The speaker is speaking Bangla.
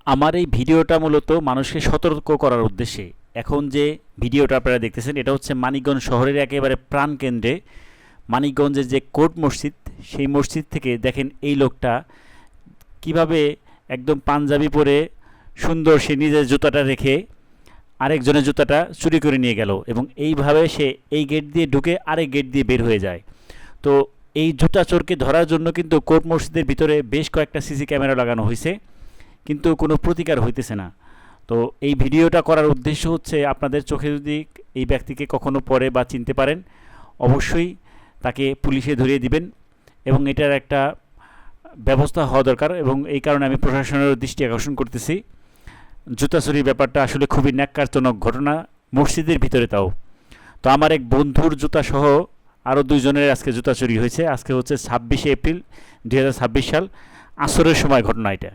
আমার এই ভিডিওটা মূলত মানুষকে সতর্ক করার উদ্দেশ্যে। এখন যে ভিডিওটা আপনারা দেখতেছেন এটা হচ্ছে মানিকগঞ্জ শহরের একেবারে প্রাণকেন্দ্রে মানিকগঞ্জের যে কোর্ট মসজিদ, সেই মসজিদ থেকে দেখেন এই লোকটা কিভাবে একদম পাঞ্জাবি পরে সুন্দর সে নিজের জুতাটা রেখে আরেকজনের জুতাটা চুরি করে নিয়ে গেল এবং এইভাবে সে এই গেট দিয়ে ঢুকে আরেক গেট দিয়ে বের হয়ে যায়। তো এই জুতা চোরকে ধরার জন্য কিন্তু কোর্ট মসজিদের ভিতরে বেশ কয়েকটা সিসি ক্যামেরা লাগানো হয়েছে, কিন্তু কোনো প্রতিকার হইতেছে না। তো এই ভিডিওটা করার উদ্দেশ্য হচ্ছে আপনাদের চোখে যদি এই ব্যক্তিকে কখনো পড়ে বা চিনতে পারেন, অবশ্যই তাকে পুলিশে ধরিয়ে দিবেন এবং এটার একটা ব্যবস্থা হওয়া দরকার। এবং এই কারণে আমি প্রশাসনের দৃষ্টি আকর্ষণ করতেছি। জুতা চুরির ব্যাপারটা আসলে খুবই ন্যাক্কারজনক ঘটনা, মসজিদের ভিতরে তাও। তো আমার এক বন্ধুর জুতা সহ আরও দুইজনের আজকে জুতা চুরি হয়েছে। আজকে হচ্ছে 26শে এপ্রিল 2026 সাল, আসরের সময় ঘটনা এটা।